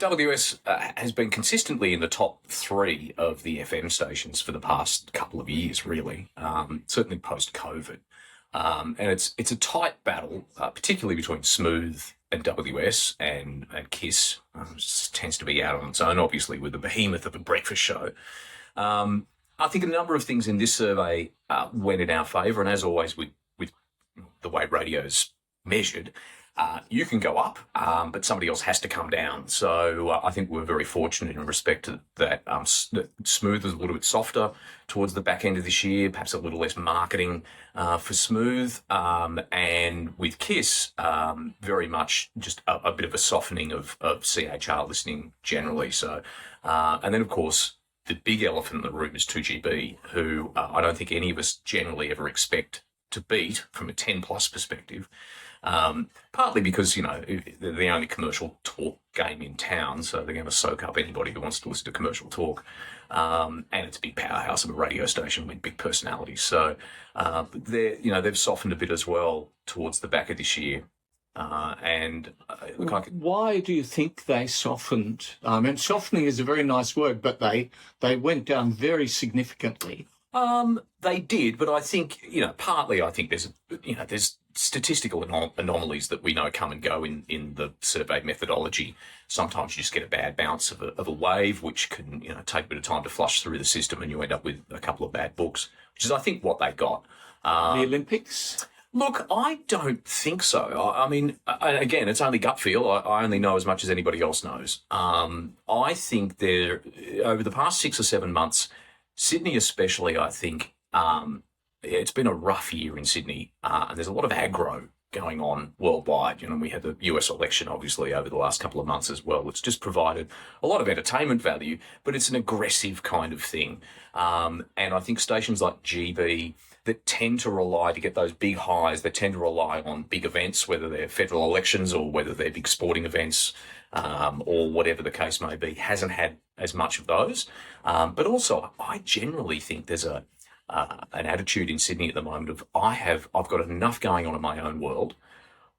WS has been consistently in the top three of the FM stations for the past couple of years, really, certainly post-COVID. And it's a tight battle, particularly between Smooth and WS and KISS. Tends to be out on its own, obviously, with the behemoth of a breakfast show. I think a number of things in this survey went in our favour, and as always with the way radio's measured, you can go up, but somebody else has to come down. So I think we're very fortunate in respect to that. Smooth was a little bit softer towards the back end of this year, perhaps a little less marketing for Smooth. And with KISS, very much just a bit of a softening of CHR listening generally. So, and then, of course, the big elephant in the room is 2GB, who I don't think any of us generally ever expect to beat from a 10-plus perspective. Partly because, they're the only commercial talk game in town, so they're going to soak up anybody who wants to listen to commercial talk. And it's a big powerhouse of a radio station with big personalities. So they've softened a bit as well towards the back of this year. Why do you think they softened? I mean, softening is a very nice word, but they went down very significantly. They did, but I think, partly I think there's statistical anomalies that we know come and go in the survey methodology. Sometimes you just get a bad bounce of a wave, which can, take a bit of time to flush through the system, and you end up with a couple of bad books, which is, I think, what they got. The Olympics? Look, I don't think so. I mean, again, it's only gut feel. I only know as much as anybody else knows. I think over the past 6 or 7 months, Sydney especially, I think, it's been a rough year in Sydney, and there's a lot of aggro going on worldwide. We had the US election, obviously, over the last couple of months as well. It's just provided a lot of entertainment value, but it's an aggressive kind of thing. And I think stations like GB that tend to rely, to get those big highs, they tend to rely on big events, whether they're federal elections or whether they're big sporting events, or whatever the case may be, hasn't had as much of those. But also, I generally think there's an attitude in Sydney at the moment of I've got enough going on in my own world.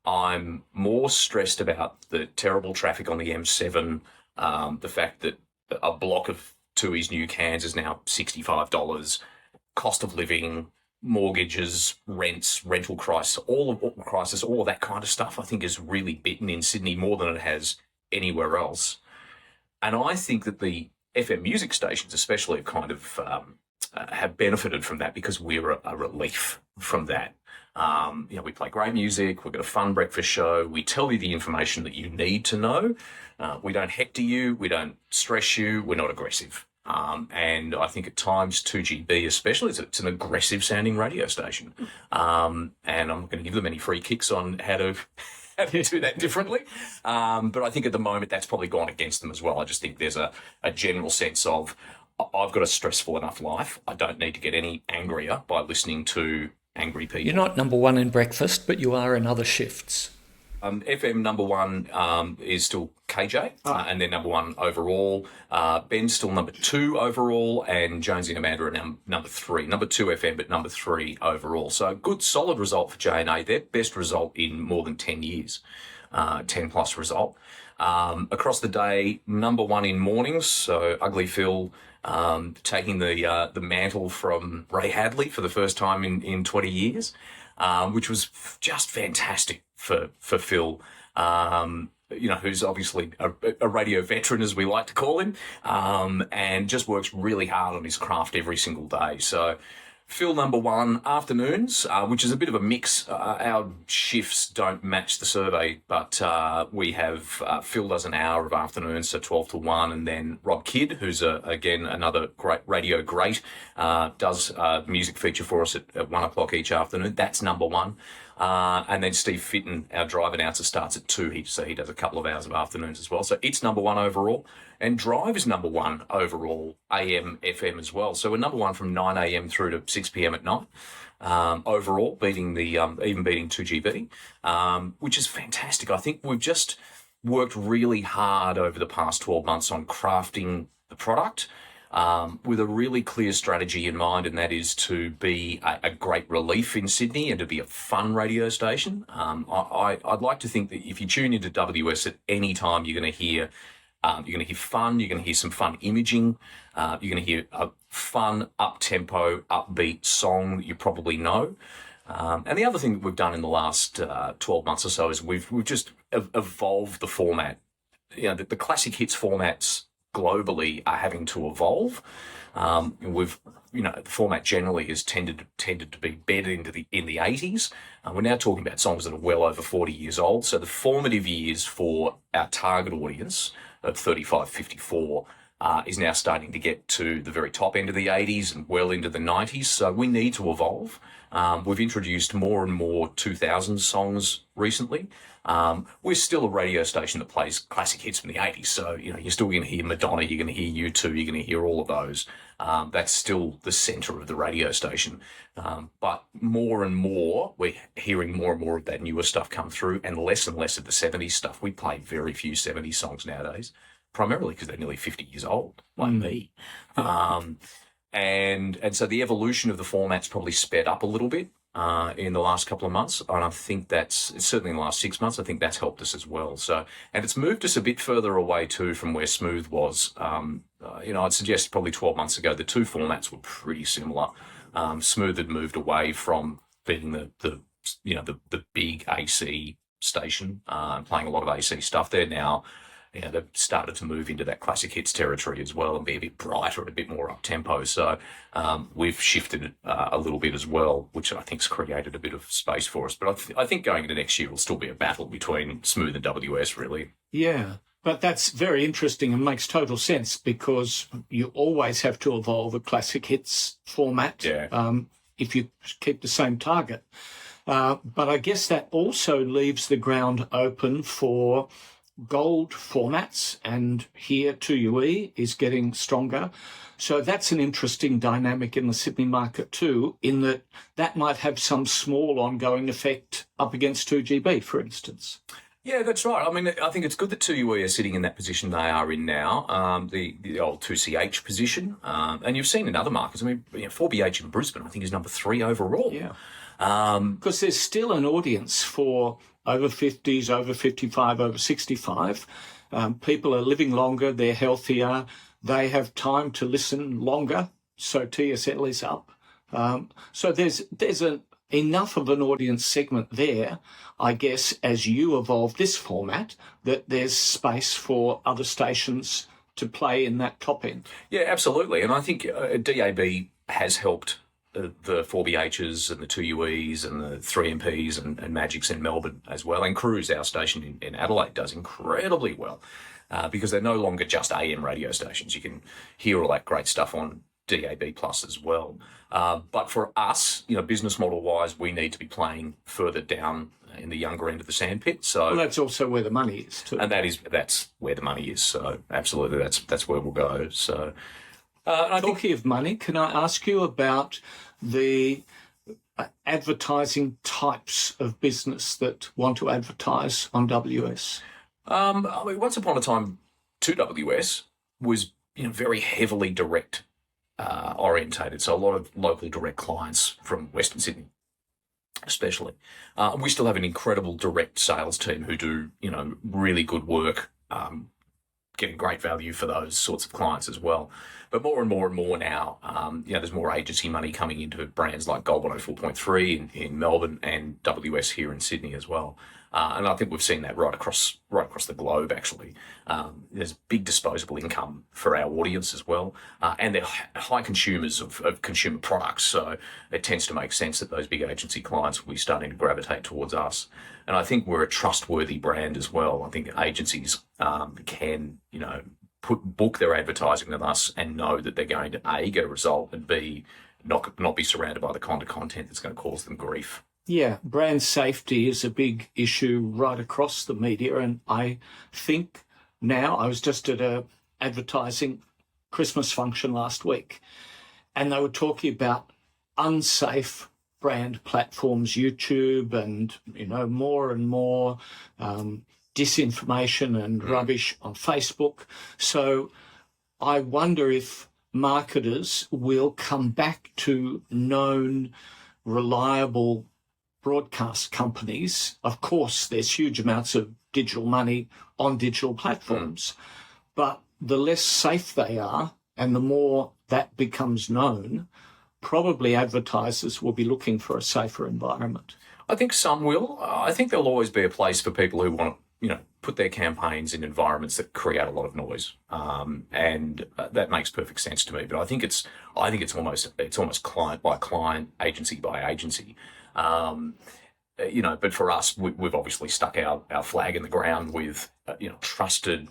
I'm more stressed about the terrible traffic on the M7, the fact that a block of Tui's New Cairns is now $65, cost of living, mortgages, rents, rental crisis, all of that kind of stuff, I think is really bitten in Sydney more than it has anywhere else. And I think that the FM music stations especially have kind of have benefited from that because we're a relief from that. We play great music, we've got a fun breakfast show, we tell you the information that you need to know, we don't hector you, we don't stress you, we're not aggressive. And I think at times 2GB especially, it's an aggressive sounding radio station. And I'm not going to give them any free kicks on how to do that differently. But I think at the moment that's probably gone against them as well. I just think there's a general sense of I've got a stressful enough life. I don't need to get any angrier by listening to angry people. You're not number one in breakfast, but you are in other shifts. FM number one is still KJ, and they're number one overall. Ben's still number two overall, and Jonesy and Amanda are number three. Number two FM, but number three overall. So a good, solid result for J&A. Their best result in more than 10 years, 10-plus result. Across the day, number one in mornings, so Ugly Phil taking the mantle from Ray Hadley for the first time in 20 years, which was just fantastic for Phil, who's obviously a radio veteran, as we like to call him, and just works really hard on his craft every single day. So Phil number one, afternoons, which is a bit of a mix. Our shifts don't match the survey, but we have Phil does an hour of afternoons, so 12 to 1, and then Rob Kidd, who's again another great radio great, does a music feature for us at 1 o'clock each afternoon. That's number one. And then Steve Fitton, our drive announcer, starts at 2, so he does a couple of hours of afternoons as well. So it's number one overall. And Drive is number one overall, AM, FM as well. So we're number one from 9 a.m. through to 6 p.m. at night, overall, beating 2GB, which is fantastic. I think we've just worked really hard over the past 12 months on crafting the product, with a really clear strategy in mind, and that is to be a great relief in Sydney and to be a fun radio station. I'd like to think that if you tune into WS at any time, you're going to hear You're going to hear fun. You're going to hear some fun imaging. You're going to hear a fun, up-tempo, upbeat song that you probably know. And the other thing that we've done in the last 12 months or so is we've just evolved the format. You know, the classic hits formats globally are having to evolve. The format generally has tended to be bedded in the 80s. We're now talking about songs that are well over 40 years old. So the formative years for our target audience of 35-54 is now starting to get to the very top end of the 80s and well into the 90s. So we need to evolve. We've introduced more and more 2000s songs recently. We're still a radio station that plays classic hits from the 80s. So, you're still going to hear Madonna, you're going to hear U2, you're going to hear all of those. That's still the centre of the radio station. But more and more, we're hearing more and more of that newer stuff come through and less of the 70s stuff. We play very few 70s songs nowadays, primarily because they're nearly 50 years old, like me. And so the evolution of the format's probably sped up a little bit in the last couple of months, and I think that's certainly in the last 6 months. I think that's helped us as well. So, and it's moved us a bit further away too from where Smooth was. I'd suggest probably 12 months ago the two formats were pretty similar. Smooth had moved away from being the big AC station, playing a lot of AC stuff. They're now, they've started to move into that classic hits territory as well and be a bit brighter and a bit more up-tempo. So we've shifted a little bit as well, which I think's created a bit of space for us. But I think going into next year will still be a battle between Smooth and WS, really. Yeah, but that's very interesting and makes total sense because you always have to evolve a classic hits format if you keep the same target. But I guess that also leaves the ground open for gold formats, and here 2UE is getting stronger. So that's an interesting dynamic in the Sydney market too, in that might have some small ongoing effect up against 2GB, for instance. Yeah, that's right. I mean, I think it's good that 2UE are sitting in that position they are in now, the old 2CH position. And you've seen in other markets, 4BH in Brisbane, I think, is number 3 overall. Yeah. Because there's still an audience for over 50s, over 55, over 65. People are living longer, they're healthier, they have time to listen longer, so TSL is up. So there's enough of an audience segment there, I guess, as you evolve this format, that there's space for other stations to play in that top end. Yeah, absolutely. And I think DAB has helped the 4BHs and the 2UEs and the 3MPs and Magics in Melbourne as well. And Cruise, our station in Adelaide, does incredibly well because they're no longer just AM radio stations. You can hear all that great stuff on DAB Plus as well. But for us, business model-wise, we need to be playing further down in the younger end of the sandpit. So that's also where the money is too. And that's where the money is. So absolutely, that's where we'll go. So talking of money, can I ask you about the advertising types of business that want to advertise on WS? Once upon a time, 2WS was very heavily direct orientated, so a lot of local direct clients from Western Sydney, especially. We still have an incredible direct sales team who do really good work, getting great value for those sorts of clients as well. But more and more now, there's more agency money coming into brands like Gold 104.3 in Melbourne and WS here in Sydney as well. And I think we've seen that right across the globe, actually. There's big disposable income for our audience as well. And they're high consumers of consumer products. So it tends to make sense that those big agency clients will be starting to gravitate towards us. And I think we're a trustworthy brand as well. I think agencies can, book their advertising with us and know that they're going to A, get a result, and B, not be surrounded by the kind of content that's going to cause them grief. Yeah, brand safety is a big issue right across the media. And I think now, I was just at a advertising Christmas function last week, and they were talking about unsafe brand platforms, YouTube, and, more and more disinformation and rubbish on Facebook. So I wonder if marketers will come back to known, reliable broadcast companies. Of course, there's huge amounts of digital money on digital platforms, but the less safe they are and the more that becomes known, probably advertisers will be looking for a safer environment. I think some will. I think there'll always be a place for people who want to, put their campaigns in environments that create a lot of noise, and that makes perfect sense to me. But I think it's almost client by client, agency by agency. But for us, we've obviously stuck our flag in the ground with trusted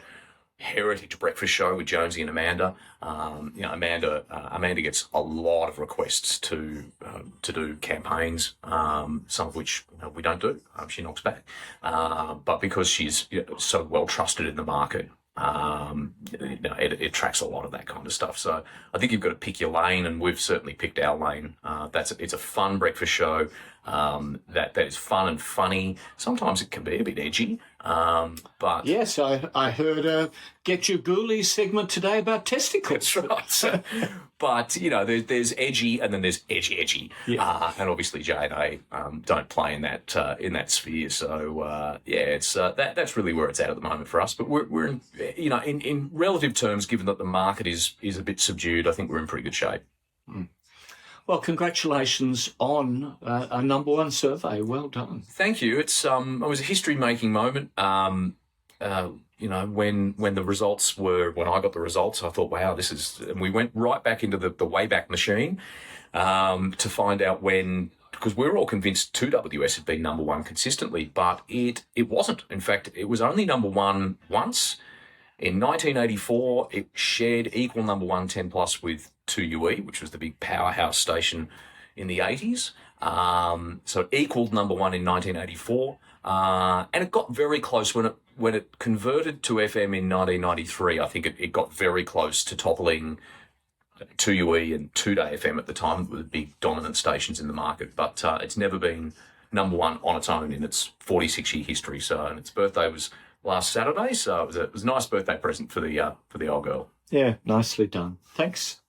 heritage breakfast show with Jonesy and Amanda. Amanda gets a lot of requests to do campaigns, some of which we don't do. She knocks back, but because she's so well trusted in the market, it attracts a lot of that kind of stuff. So I think you've got to pick your lane, and we've certainly picked our lane. It's a fun breakfast show that is fun and funny. Sometimes it can be a bit edgy, but yes, I heard a Get Your Ghoulies segment today about testicles. That's right. But there's edgy, and then there's edgy. Yeah. And obviously J&A don't play in that sphere. So it's that's really where it's at the moment for us. But we're in relative terms, given that the market is a bit subdued, I think we're in pretty good shape. Mm. Well, congratulations on a number one survey. Well done. Thank you. It was a history-making moment. When the results when I got the results, I thought, wow, this is, and we went right back into the Wayback Machine to find out when, because we were all convinced 2WS had been number one consistently, but it wasn't. In fact, it was only number one once. In 1984, it shared equal number one 10 plus with 2UE, which was the big powerhouse station in the 80s. So it equaled number one in 1984. And it got very close when it converted to FM in 1993. I think it got very close to toppling 2UE and 2Day FM at the time, with the big dominant stations in the market. But it's never been number one on its own in its 46-year history. So, and its birthday was last Saturday, so it was a nice birthday present for the old girl. Yeah, nicely done. Thanks.